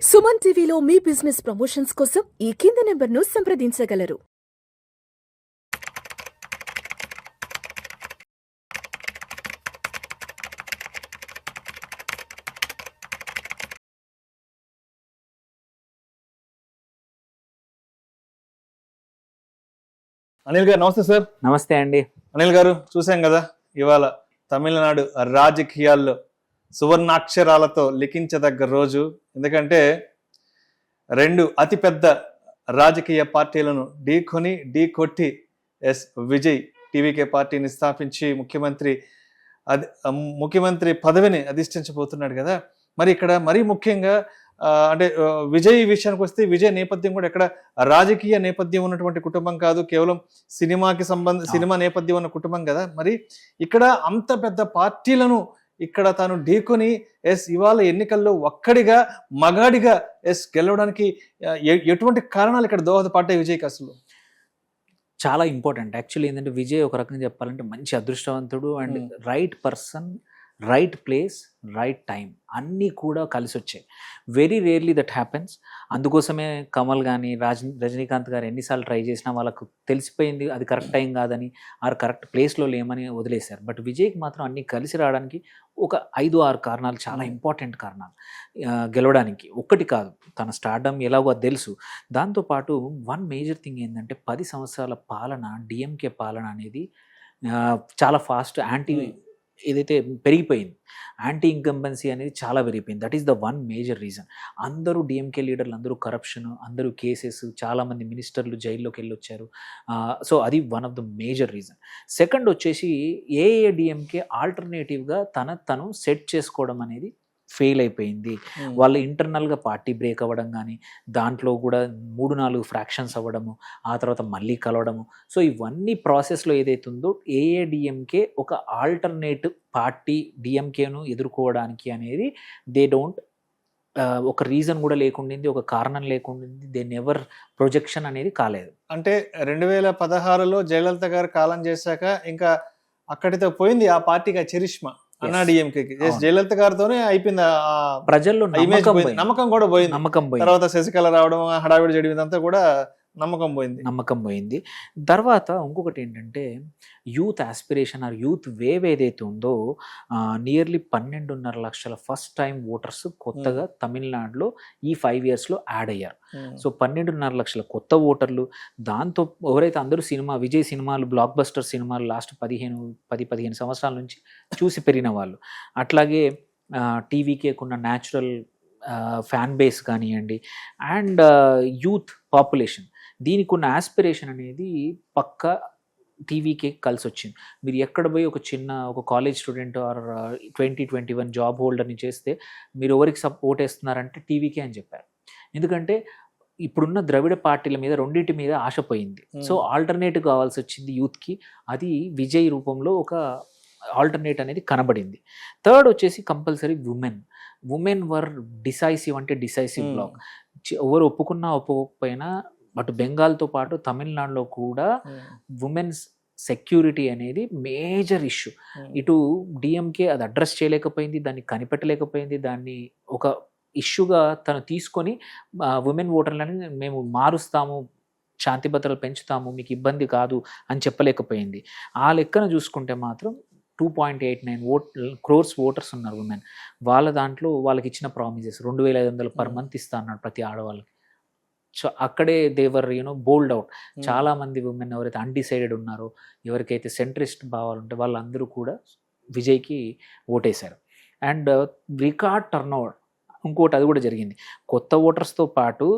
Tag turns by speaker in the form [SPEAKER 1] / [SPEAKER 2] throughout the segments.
[SPEAKER 1] సుమన్ టీవీలో మీ business promotions కోసం ఈ కింది నెంబర్ను సంప్రదించగలరు.
[SPEAKER 2] అనిల్ గారు నమస్తే సార్.
[SPEAKER 3] నమస్తే అండి.
[SPEAKER 2] అనిల్ గారు, చూసాం కదా ఇవాళ తమిళనాడు రాజకీయాల్లో సువర్ణాక్షరాలతో లిఖించదగ్గ రోజు. ఎందుకంటే రెండు అతిపెద్ద రాజకీయ పార్టీలను ఢీకొట్టి విజయ్ టీవీకే పార్టీని స్థాపించి ముఖ్యమంత్రి పదవిని అధిష్ఠించబోతున్నాడు కదా. మరి ఇక్కడ మరీ ముఖ్యంగా అంటే విజయ్ విషయానికి వస్తే విజయ్ నేపథ్యం కూడా ఎక్కడ రాజకీయ నేపథ్యం ఉన్నటువంటి కుటుంబం కాదు, కేవలం సినిమా నేపథ్యం ఉన్న కుటుంబం కదా. మరి ఇక్కడ అంత పెద్ద పార్టీలను ఇక్కడ తాను ఢీకొని ఇవాళ ఎన్నికల్లో ఒక్కడిగా మగాడిగా గెలవడానికి ఎటువంటి కారణాలు ఇక్కడ దోహదపడ్డాయి విజయ్కి? అసలు
[SPEAKER 3] చాలా ఇంపార్టెంట్ యాక్చువల్లీ ఏంటంటే విజయ్ ఒక రకంగా చెప్పాలంటే మంచి అదృష్టవంతుడు and right person, right place, right time అన్నీ కూడా కలిసి వచ్చాయి. Very rarely that happens. అందుకోసమే కమల్ కానీ రజనీకాంత్ గారు ఎన్నిసార్లు ట్రై చేసినా వాళ్ళకు తెలిసిపోయింది అది కరెక్ట్ టైం కాదని, ఆరు కరెక్ట్ ప్లేస్లో లేమని వదిలేశారు. బట్ విజయ్కి మాత్రం అన్నీ కలిసి రావడానికి ఒక 5-6 కారణాలు, చాలా ఇంపార్టెంట్ కారణాలు గెలవడానికి. ఒక్కటి కాదు, తన స్టార్డమ్ ఎలాగో తెలుసు. దాంతోపాటు వన్ మేజర్ థింగ్ ఏంటంటే 10 సంవత్సరాల పాలన, డిఎంకే పాలన అనేది చాలా ఫాస్ట్ ఏదైతే పెరిగిపోయింది, యాంటీ ఇన్కంబెన్సీ అనేది చాలా పెరిగిపోయింది. That is the one major reason. అందరూ డిఎంకే లీడర్లు, అందరూ కరప్షన్, అందరూ కేసెస్, చాలామంది మినిస్టర్లు జైల్లోకి వెళ్ళొచ్చారు. సో అది one of the major reason. Second వచ్చేసి ఏఐఏడిఎంకే ఆల్టర్నేటివ్గా తను సెట్ చేసుకోవడం అనేది ఫెయిల్ అయిపోయింది. వాళ్ళ ఇంటర్నల్గా పార్టీ బ్రేక్ అవ్వడం కానీ, దాంట్లో కూడా 3-4 ఫ్రాక్షన్స్ అవ్వడము, ఆ తర్వాత మళ్ళీ కలవడము. సో ఇవన్నీ ప్రాసెస్లో ఏదైతుందో ఏఐడిఎంకే ఒక ఆల్టర్నేటివ్ పార్టీ డిఎంకేను ఎదుర్కోవడానికి అనేది దే డోంట్ ఒక రీజన్ కూడా లేకుండింది, ఒక కారణం లేకుండింది. దే నెవర్ ప్రొజెక్షన్ అనేది కాలేదు.
[SPEAKER 2] అంటే 2016లో జయలలిత గారు కాలం చేశాక ఇంకా అక్కడితో పోయింది ఆ పార్టీకి ఆ చరిష్మా. అన్నాడీఎంకేకి జయలలిత గారితోనే అయిపోయింది.
[SPEAKER 3] ప్రజల్లో
[SPEAKER 2] నమ్మకం కూడా పోయింది. తర్వాత శశికళ రావడం, హడావిడి చేయడం, ఇదంతా కూడా నమ్మకం
[SPEAKER 3] పోయింది. తర్వాత ఇంకొకటి ఏంటంటే youth aspiration or youth wave ఏదైతే ఉందో, నియర్లీ 12.5 లక్షల ఫస్ట్ టైం ఓటర్స్ కొత్తగా తమిళనాడులో ఈ 5 yearsలో యాడ్ అయ్యారు. సో 12.5 లక్షల కొత్త ఓటర్లు. దాంతో ఎవరైతే అందరూ విజయ్ సినిమాలు, బ్లాక్ బస్టర్ సినిమాలు లాస్ట్ 10-15 సంవత్సరాల నుంచి చూసి పెరిగిన వాళ్ళు, అట్లాగే టీవీకేకున్న న్యాచురల్ ఫ్యాన్ బేస్ కానివ్వండి అండ్ యూత్ పాపులేషన్, దీనికి ఉన్న ఆస్పిరేషన్ అనేది పక్క టీవీకే కలిసి వచ్చింది. మీరు ఎక్కడ పోయి ఒక కాలేజ్ స్టూడెంట్ ఆర్ 20-21 జాబ్ హోల్డర్ని చేస్తే మీరు ఎవరికి ఓటేస్తున్నారంటే టీవీకే అని చెప్పారు. ఎందుకంటే ఇప్పుడున్న ద్రవిడ పార్టీల మీద రెండింటి మీద ఆశపోయింది. సో ఆల్టర్నేటివ్ కావాల్సి వచ్చింది యూత్కి. అది విజయ్ రూపంలో ఒక ఆల్టర్నేట్ అనేది కనబడింది. థర్డ్ వచ్చేసి compulsory women were decisive block. ఎవరు ఒప్పుకోకపోయినా అటు బెంగాల్తో పాటు తమిళనాడులో కూడా ఉమెన్స్ సెక్యూరిటీ అనేది మేజర్ ఇష్యూ. ఇటు డిఎంకే అది అడ్రస్ చేయలేకపోయింది, దాన్ని కనిపెట్టలేకపోయింది. దాన్ని ఒక ఇష్యూగా తను తీసుకొని ఉమెన్ ఓటర్లని మేము మారుస్తాము, శాంతి భద్రతలు పెంచుతాము, మీకు ఇబ్బంది కాదు అని చెప్పలేకపోయింది. ఆ లెక్కన చూసుకుంటే మాత్రం 2.89 crores ఓటర్స్ ఉన్నారు ఉమెన్. వాళ్ళ దాంట్లో వాళ్ళకి ఇచ్చిన ప్రామిసెస్ 2,500 per month ఇస్తా అన్నాడు ప్రతి ఆడవాళ్ళకి. సో అక్కడే దేవర్ బోల్డ్ అవుట్. చాలామంది ఉమెన్ ఎవరైతే అన్డిసైడెడ్ ఉన్నారో, ఎవరికైతే సెంట్రిస్ట్ భావాలు ఉంటే వాళ్ళందరూ కూడా విజయ్కి ఓటేశారు. అండ్ రికార్డ్ టర్న్ఓవర్, ఇంకోటి అది కూడా జరిగింది. కొత్త ఓటర్స్తో పాటు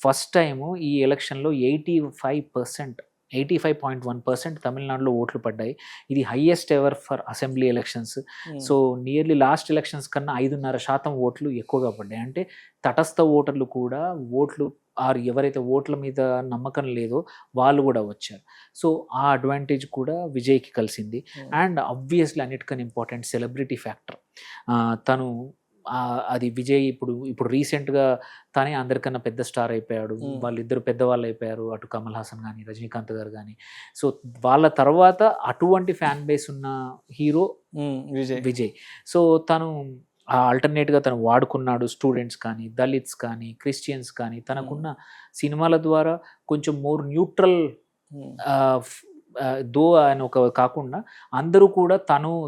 [SPEAKER 3] ఫస్ట్ టైము ఈ ఎలక్షన్లో 85.1% తమిళనాడులో ఓట్లు పడ్డాయి. ఇది highest ever for assembly elections. So nearly last elections కన్నా 5.5% ఓట్లు ఎక్కువగా పడ్డాయి. అంటే తటస్థ ఓటర్లు కూడా ఎవరైతే ఓట్ల మీద నమ్మకం లేదో వాళ్ళు కూడా వచ్చారు. సో ఆ అడ్వాంటేజ్ కూడా విజయ్కి కలిసింది. అండ్ ఆబ్వియస్లీ అన్నిటికన్నా ఇంపార్టెంట్ సెలబ్రిటీ ఫ్యాక్టర్. తను అది విజయ్ ఇప్పుడు రీసెంట్గా తానే అందరికన్నా పెద్ద స్టార్ అయిపోయాడు. వాళ్ళిద్దరు పెద్దవాళ్ళు అయిపోయారు, అటు కమల్ హాసన్ కానీ రజనీకాంత్ గారు కానీ. సో వాళ్ళ తర్వాత అటువంటి ఫ్యాన్ బేస్ ఉన్న హీరో విజయ్. సో తను ఆ ఆల్టర్నేట్గా తను వాడుకున్నాడు. స్టూడెంట్స్ కానీ, దళిత్స్ కానీ, క్రిస్టియన్స్ కానీ, తనకున్న సినిమాల ద్వారా కొంచెం మోర్ న్యూట్రల్ దో అని ఒక కాకుండా అందరూ కూడా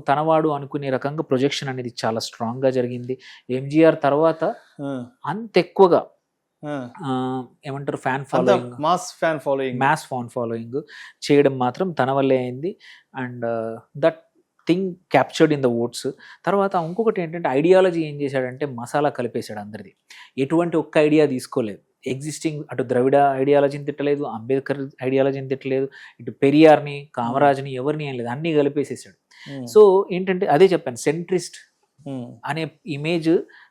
[SPEAKER 3] తనవాడు అనుకునే రకంగా ప్రొజెక్షన్ అనేది చాలా స్ట్రాంగ్గా జరిగింది. ఎంజీఆర్ తర్వాత అంత ఎక్కువగా ఏమంటారు మ్యాస్ ఫ్యాన్ ఫాలోయింగ్ చేయడం మాత్రం తన వల్లే అయింది. And that thing captured in the votes. తర్వాత ఇంకొకటి ఏంటంటే ఐడియాలజీ ఏం చేశాడంటే మసాలా కలిపేశాడు అందరిది. ఎటువంటి ఒక్క ఐడియా తీసుకోలేదు. ఎగ్జిస్టింగ్ అటు ద్రవిడ ఐడియాలజీని తిట్టలేదు, అంబేద్కర్ ఐడియాలజీని తిట్టలేదు, ఇటు పెరియార్ని, కామరాజ్ని, ఎవరిని ఏం లేదు, అన్నీ కలిపేసేసాడు. సో ఏంటంటే అదే చెప్పాను, సెంట్రిస్ట్ అనే ఇమేజ్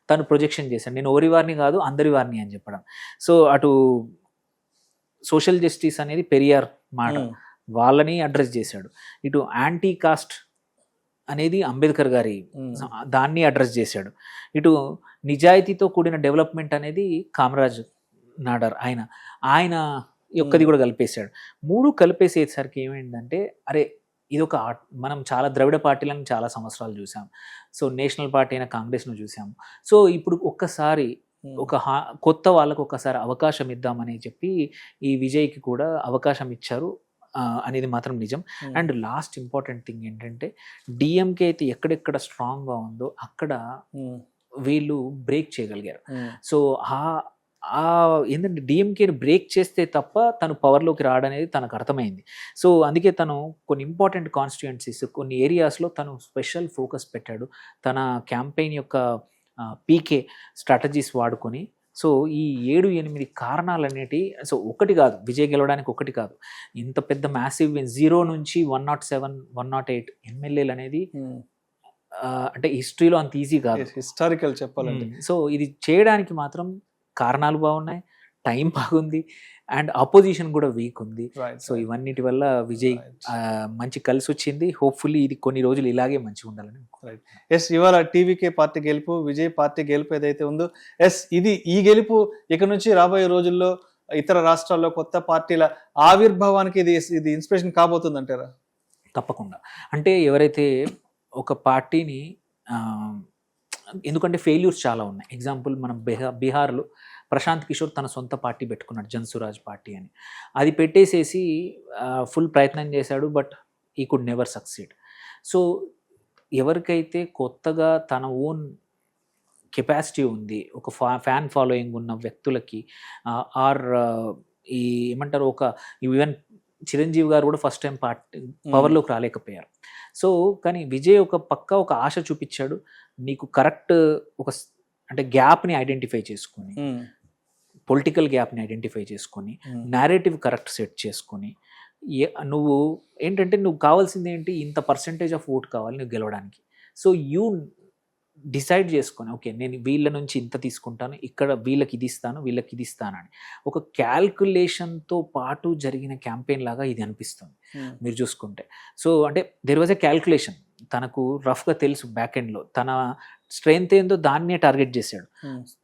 [SPEAKER 3] తను ప్రొజెక్షన్ చేశాడు. నేను ఎవరి వారిని కాదు అందరి వారిని అని చెప్పడం. సో అటు సోషల్ జస్టిస్ అనేది పెరియార్ మాట, వాళ్ళని అడ్రస్ చేశాడు. ఇటు యాంటీ కాస్ట్ అనేది అంబేద్కర్ గారి దాన్ని అడ్రస్ చేశాడు. ఇటు నిజాయితీతో కూడిన డెవలప్మెంట్ అనేది కామరాజ్ నాడార్ ఆయన యొక్కది కూడా కలిపేశాడు. మూడు కలిపేసేసరికి ఏమైందంటే అరే ఇదొక మనం చాలా ద్రవిడ పార్టీలను చాలా సంవత్సరాలు చూసాం. సో నేషనల్ పార్టీ అయిన కాంగ్రెస్ను చూసాము. సో ఇప్పుడు ఒక్కసారి ఒక కొత్త వాళ్ళకు ఒక్కసారి అవకాశం ఇద్దామని చెప్పి ఈ విజయ్కి కూడా అవకాశం ఇచ్చారు అనేది మాత్రం నిజం. అండ్ లాస్ట్ ఇంపార్టెంట్ థింగ్ ఏంటంటే డిఎంకే అయితే ఎక్కడెక్కడ స్ట్రాంగ్గా ఉందో అక్కడ వీళ్ళు బ్రేక్ చేయగలిగారు. సో ఏంటంటే డిఎంకేని బ్రేక్ చేస్తే తప్ప తను పవర్లోకి రావడనేది తనకు అర్థమైంది. సో అందుకే తను కొన్ని ఇంపార్టెంట్ కాన్స్టిట్యుయెన్సీస్, కొన్ని ఏరియాస్లో తను స్పెషల్ ఫోకస్ పెట్టాడు. తన క్యాంపెయిన్ యొక్క పీకే స్ట్రాటజీస్ వాడుకొని. సో ఈ 7-8 కారణాలు అనేటివి, సో ఒకటి కాదు, విజయ్ గెలవడానికి ఒకటి కాదు, ఇంత పెద్ద మ్యాసివ్ 0 నుంచి 107, 108 ఎమ్మెల్యేలు అనేది అంటే హిస్టరీలో అంత ఈజీ కాదు,
[SPEAKER 2] హిస్టారికల్ చెప్పాలంటే.
[SPEAKER 3] సో ఇది చేయడానికి మాత్రం కారణాలు బాగున్నాయి, టైం బాగుంది, అండ్ అపోజిషన్ కూడా వీక్ ఉంది. సో ఇవన్నిటి వల్ల విజయ్ మంచి కలిసి వచ్చింది. హోప్ఫుల్లీ ఇది కొన్ని రోజులు ఇలాగే మంచిగా ఉండాలని.
[SPEAKER 2] ఎస్, ఇవాళ టీవీకే పార్టీ గెలుపు, విజయ్ పార్టీ గెలుపు ఏదైతే ఉందో, ఎస్ ఈ గెలుపు ఇక నుంచి రాబోయే రోజుల్లో ఇతర రాష్ట్రాల్లో కొత్త పార్టీల ఆవిర్భావానికి ఇది ఇన్స్పిరేషన్ కాబోతుంది అంటారా?
[SPEAKER 3] తప్పకుండా. అంటే ఎవరైతే ఒక పార్టీని, ఎందుకంటే ఫెయిల్యూర్స్ చాలా ఉన్నాయి. ఎగ్జాంపుల్ మనం బీహార్లో ప్రశాంత్ కిషోర్ తన సొంత పార్టీ పెట్టుకున్నాడు, జన్సురాజ్ పార్టీ అని. అది పెట్టేసేసి ఫుల్ ప్రయత్నం చేశాడు, బట్ ఈ కుడ్ నెవర్ సక్సీడ్. సో ఎవరికైతే కొత్తగా తన ఓన్ కెపాసిటీ ఉంది, ఒక ఫ్యాన్ ఫాలోయింగ్ ఉన్న వ్యక్తులకి, ఆర్ ఈ ఏమంటారు, ఈవెన్ చిరంజీవి గారు కూడా ఫస్ట్ టైం పవర్లోకి రాలేకపోయారు. సో కానీ విజయ్ ఒక ఆశ చూపించాడు. నీకు కరెక్ట్ అంటే గ్యాప్ని ఐడెంటిఫై చేసుకొని, పొలిటికల్ గ్యాప్ని ఐడెంటిఫై చేసుకొని, నేరేటివ్ కరెక్ట్ సెట్ చేసుకొని, నువ్వు ఏంటంటే నువ్వు కావాల్సింది ఏంటి, ఇంత పర్సెంటేజ్ ఆఫ్ ఓట్ కావాలి నువ్వు గెలవడానికి. సో యూ డిసైడ్ చేసుకొని, ఓకే నేను వీళ్ళ నుంచి ఇంత తీసుకుంటాను, ఇక్కడ వీళ్ళకి ఇది ఇస్తాను, వీళ్ళకి ఇది ఇస్తానని ఒక క్యాల్కులేషన్తో పాటు జరిగిన క్యాంపెయిన్ లాగా ఇది అనిపిస్తుంది మీరు చూసుకుంటే. సో అంటే దెర్ వాజ్ ఎ క్యాల్కులేషన్. తనకు రఫ్గా తెలుసు బ్యాక్ ఎండ్లో తన స్ట్రెంగ్త్ ఏందో దాన్నే టార్గెట్ చేశాడు.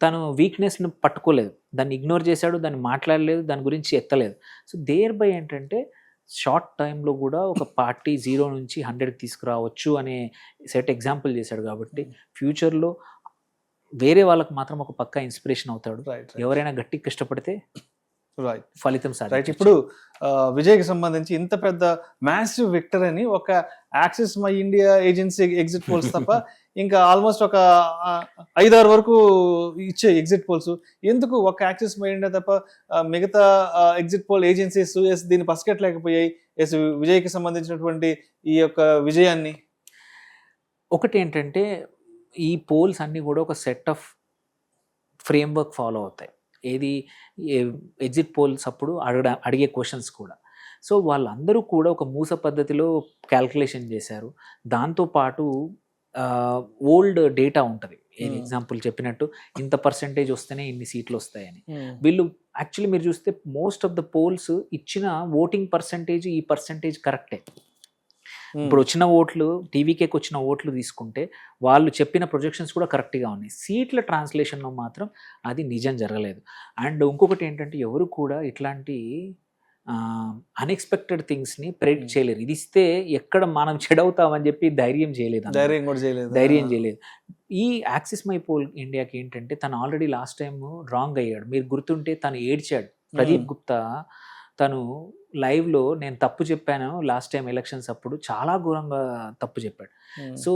[SPEAKER 3] తను వీక్నెస్ను పట్టుకోలేదు, దాన్ని ఇగ్నోర్ చేశాడు, దాన్ని మాట్లాడలేదు, దాని గురించి ఎత్తలేదు. సో దేర్ బై ఏంటంటే షార్ట్ టైంలో కూడా ఒక పార్టీ 0 నుంచి 100కి తీసుకురావచ్చు అనే సెట్ ఎగ్జాంపుల్ చేశాడు. కాబట్టి ఫ్యూచర్లో వేరే వాళ్ళకు మాత్రం ఒక పక్కా ఇన్స్పిరేషన్ అవుతాడు. ఎవరైనా గట్టిగా కష్టపడితే ఫలితం సాధించవచ్చు.
[SPEAKER 2] ఇప్పుడు విజయ్కి సంబంధించి ఇంత పెద్ద మ్యాసివ్ విక్టరీ అని ఒక axis my India agency exit polls తప్ప ఇంకా ఆల్మోస్ట్ ఒక 5-6 వరకు ఇచ్చే ఎగ్జిట్ పోల్స్, ఎందుకు ఒక యాక్సిస్ మై ఇండియా తప్ప మిగతా ఎగ్జిట్ పోల్ ఏజెన్సీస్ దీన్ని పసిగట్టలేకపోయాయి విజయ్కి సంబంధించినటువంటి ఈ యొక్క విజయాన్ని?
[SPEAKER 3] ఒకటి ఏంటంటే ఈ పోల్స్ అన్నీ కూడా ఒక సెట్ ఆఫ్ ఫ్రేమ్వర్క్ ఫాలో అవుతాయి. ఏది ఎగ్జిట్ పోల్స్ అప్పుడు అడిగే క్వశ్చన్స్ కూడా. సో వాళ్ళందరూ కూడా ఒక మూస పద్ధతిలో క్యాల్కులేషన్ చేశారు. దాంతోపాటు ఓల్డ్ డేటా ఉంటుంది. ఎగ్జాంపుల్ చెప్పినట్టు ఇంత పర్సెంటేజ్ వస్తేనే ఇన్ని సీట్లు వస్తాయని. వీళ్ళు యాక్చువల్లీ మీరు చూస్తే మోస్ట్ ఆఫ్ ద పోల్స్ ఇచ్చిన ఓటింగ్ పర్సెంటేజ్ ఈ పర్సెంటేజ్ కరెక్టే. ఇప్పుడు వచ్చిన ఓట్లు, టీవీకేకి వచ్చిన ఓట్లు తీసుకుంటే వాళ్ళు చెప్పిన ప్రొజెక్షన్స్ కూడా కరెక్ట్గా ఉన్నాయి. సీట్ల ట్రాన్స్లేషన్లో మాత్రం అది నిజం జరగలేదు. అండ్ ఇంకొకటి ఏంటంటే ఎవరు కూడా ఇట్లాంటి అన్ఎక్స్పెక్టెడ్ థింగ్స్ని ప్రెడిక్ట్ చేయలేరు. ఇది ఇస్తే ఎక్కడ మనం చెడవుతామని చెప్పి ధైర్యం చేయలేదు అన్నమాట.
[SPEAKER 2] ధైర్యం కూడా చేయలేదు.
[SPEAKER 3] ధైర్యం చేయలేదు. ఈ యాక్సిస్ మై పోల్ ఇండియాకి ఏంటంటే తను ఆల్రెడీ లాస్ట్ టైం రాంగ్ అయ్యాడు. మీరు గుర్తుంటే తను ఏడ్చాడు. ప్రదీప్ గుప్తా తను లైవ్లో నేను తప్పు చెప్పాను లాస్ట్ టైం ఎలక్షన్స్ అప్పుడు, చాలా ఘోరంగా తప్పు చెప్పాడు. సో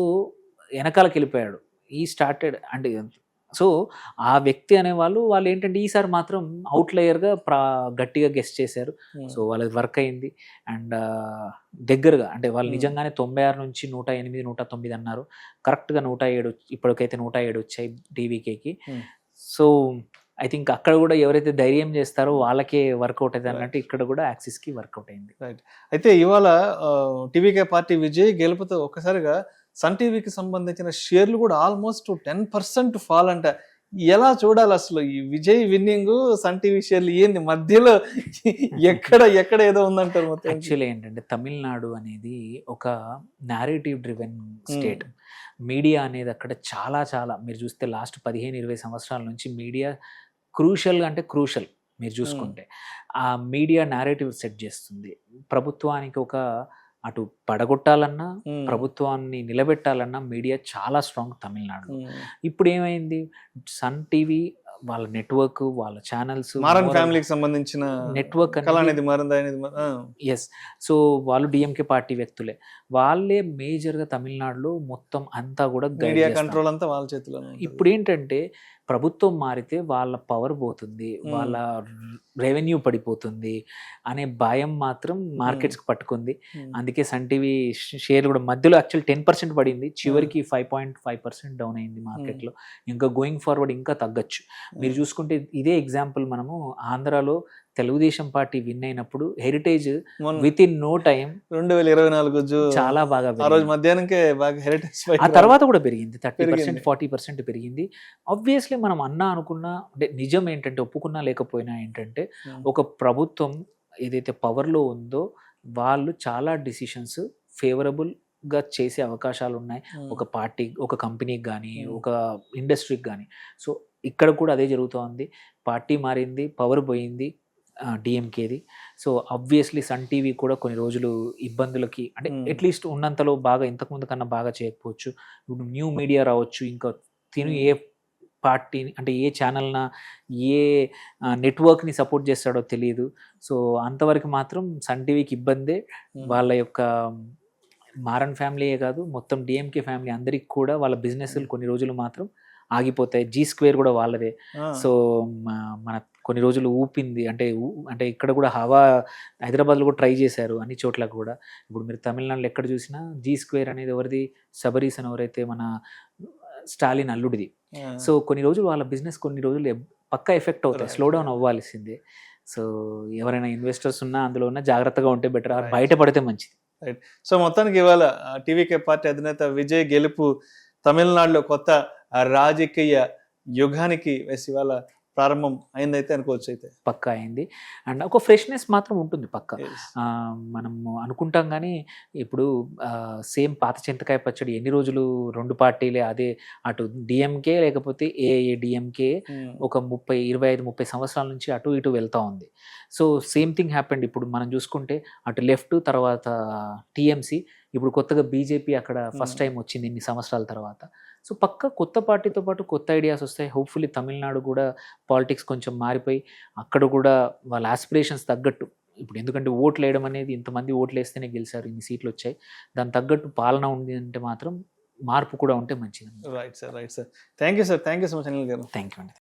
[SPEAKER 3] వెనకాలకి వెళ్ళిపోయాడు. ఈ స్టార్టెడ్ అంటే సో ఆ వ్యక్తి అనేవాళ్ళు ఏంటంటే ఈసారి మాత్రం అవుట్లయర్గా గట్టిగా గెస్ట్ చేశారు. సో వాళ్ళది వర్క్ అయింది. అండ్ దగ్గరగా అంటే వాళ్ళు నిజంగానే 96 నుంచి 108, 109 అన్నారు. కరెక్ట్గా 107 ఇప్పటికైతే 107 వచ్చాయి టీవీకేకి. సో ఐ థింక్ అక్కడ కూడా ఎవరైతే ధైర్యం చేస్తారో వాళ్ళకే వర్కౌట్ అవుతుంది అన్నట్టు ఇక్కడ కూడా యాక్సిస్కి వర్కౌట్ అయింది.
[SPEAKER 2] రైట్. అయితే ఇవాళ టీవీకే పార్టీ విజయ్ గెలుపుతో ఒక్కసారిగా సన్ టీవీకి సంబంధించిన షేర్లు కూడా ఆల్మోస్ట్ 10% ఫాల్ అంట. ఎలా చూడాలి అసలు ఈ విజయ్ విన్నింగ్, సన్ టీవీ షేర్లు ఏంది మధ్యలో ఎక్కడ ఏదో ఉందంటారు మొత్తం?
[SPEAKER 3] యాక్చువల్లీ ఏంటంటే తమిళనాడు అనేది ఒక నారేటివ్ డ్రివెన్ స్టేట్. మీడియా అనేది అక్కడ చాలా చాలా మీరు చూస్తే లాస్ట్ 15-20 సంవత్సరాల నుంచి మీడియా క్రూషల్ మీరు చూసుకుంటే ఆ మీడియా నారేటివ్ సెట్ చేస్తుంది. ప్రభుత్వానికి ఒక అటు పడగొట్టాలన్నా ప్రభుత్వాన్ని నిలబెట్టాలన్నా మీడియా చాలా స్ట్రాంగ్ తమిళనాడు. ఇప్పుడు ఏమైంది, సన్ టీవీ వాళ్ళ నెట్వర్క్, వాళ్ళ ఛానల్స్,
[SPEAKER 2] మారన్ ఫ్యామిలీకి సంబంధించిన
[SPEAKER 3] నెట్వర్క్ ఎస్. సో వాళ్ళు డిఎంకే పార్టీ వ్యక్తులే, వాళ్ళే మేజర్గా తమిళనాడులో మొత్తం అంతా కూడా
[SPEAKER 2] మీడియా కంట్రోల్ అంతా వాళ్ళ చేతిలో.
[SPEAKER 3] ఇప్పుడు ఏంటంటే ప్రభుత్వం మారితే వాళ్ళ పవర్ పోతుంది, వాళ్ళ రెవెన్యూ పడిపోతుంది అనే భయం మాత్రం మార్కెట్స్కి పట్టుకుంది. అందుకే సన్ టీవీ షేర్ కూడా మధ్యలో యాక్చువల్ 10% పడింది, చివరికి 5.5% డౌన్ అయింది మార్కెట్లో. ఇంకా గోయింగ్ ఫార్వర్డ్ ఇంకా తగ్గచ్చు. మీరు చూసుకుంటే ఇదే ఎగ్జాంపుల్ మనము ఆంధ్రాలో తెలుగుదేశం పార్టీ విన్ అయినప్పుడు heritage within no time
[SPEAKER 2] 2024
[SPEAKER 3] చాలా బాగా
[SPEAKER 2] మధ్యాహ్నానికే బాగా హెరిటేజ్,
[SPEAKER 3] ఆ తర్వాత కూడా పెరిగింది 30%, 40% పెరిగింది. ఆబ్వియస్లీ మనం అనుకున్నా అంటే నిజం ఏంటంటే ఒప్పుకున్నా లేకపోయినా ఏంటంటే ఒక ప్రభుత్వం ఏదైతే పవర్లో ఉందో వాళ్ళు చాలా డిసిషన్స్ ఫేవరబుల్గా చేసే అవకాశాలు ఉన్నాయి. ఒక పార్టీ, ఒక కంపెనీకి కానీ, ఒక ఇండస్ట్రీకి కానీ. సో ఇక్కడ కూడా అదే జరుగుతోంది. పార్టీ మారింది, పవర్ పోయింది డిఎంకేది. సో ఆబ్వియస్లీ సన్ టీవీ కూడా కొన్ని రోజులు ఇబ్బందులకి అంటే అట్లీస్ట్ ఉన్నంతలో బాగా ఇంతకుముందు కన్నా బాగా చేయకపోవచ్చు. ఇప్పుడు న్యూ మీడియా రావచ్చు, ఇంకా తిను ఏ పార్టీని అంటే ఏ ఛానల్న ఏ నెట్వర్క్ని సపోర్ట్ చేస్తాడో తెలియదు. సో అంతవరకు మాత్రం సన్ టీవీకి ఇబ్బందే. వాళ్ళ యొక్క మారన్ ఫ్యామిలీయే కాదు మొత్తం డిఎంకే ఫ్యామిలీ అందరికి కూడా వాళ్ళ బిజినెస్లు కొన్ని రోజులు మాత్రం ఆగిపోతాయి. G² కూడా వాళ్ళదే. సో మన కొన్ని రోజులు ఊపింది అంటే ఇక్కడ కూడా హవా హైదరాబాద్లో కూడా ట్రై చేశారు అన్ని చోట్ల కూడా. ఇప్పుడు మీరు తమిళనాడులో ఎక్కడ చూసినా G² అనేది ఎవరిది, సబరీస్ అని ఎవరైతే మన స్టాలిన్ అల్లుడిది. సో కొన్ని రోజులు వాళ్ళ బిజినెస్ కొన్ని రోజులు పక్కా ఎఫెక్ట్ అవుతాయి, స్లో డౌన్ అవ్వాల్సిందే. సో ఎవరైనా ఇన్వెస్టర్స్ ఉన్నా అందులో ఉన్న జాగ్రత్తగా ఉంటే బెటర్, బయటపడితే మంచిది.
[SPEAKER 2] రైట్. సో మొత్తానికి ఇవాళ టీవీకే పార్టీ అధినేత విజయ్ గెలుపు తమిళనాడులో కొత్త రాజకీయ యుగానికి ఇవాళ ప్రారంభం అయిందైతే అనుకోవచ్చు. అయితే
[SPEAKER 3] పక్కా అయింది. అండ్ ఒక ఫ్రెష్నెస్ మాత్రం ఉంటుంది పక్కా. మనం అనుకుంటాం కానీ ఇప్పుడు సేమ్ పాత చింతకాయ పచ్చడి ఎన్ని రోజులు రెండు పార్టీలే, అదే అటు డిఎంకే లేకపోతే ఏఐఏడిఎంకే ఒక 25-30 సంవత్సరాల నుంచి అటు ఇటు వెళ్తూ ఉంది. So same thing happened. ఇప్పుడు మనం చూసుకుంటే అటు లెఫ్ట్, తర్వాత టీఎంసీ, ఇప్పుడు కొత్తగా బీజేపీ అక్కడ ఫస్ట్ టైం వచ్చింది ఇన్ని సంవత్సరాల తర్వాత. సో పక్క కొత్త పార్టీతో పాటు కొత్త ఐడియాస్ వస్తాయి. హోప్ఫుల్లీ తమిళనాడు కూడా పాలిటిక్స్ కొంచెం మారిపోయి అక్కడ కూడా వాళ్ళ ఆస్పిరేషన్స్ తగ్గట్టు, ఇప్పుడు ఎందుకంటే ఓట్లు వేయడం అనేది ఇంతమంది ఓట్లు వేస్తేనే గెలిచారు, ఇన్ని సీట్లు వచ్చాయి, దాని తగ్గట్టు పాలన ఉంది అంటే మాత్రం మార్పు కూడా ఉంటే మంచిది.
[SPEAKER 2] Right sir, right sir. Thank you sir, thank you so much Anil garu.
[SPEAKER 3] Thank you అండి.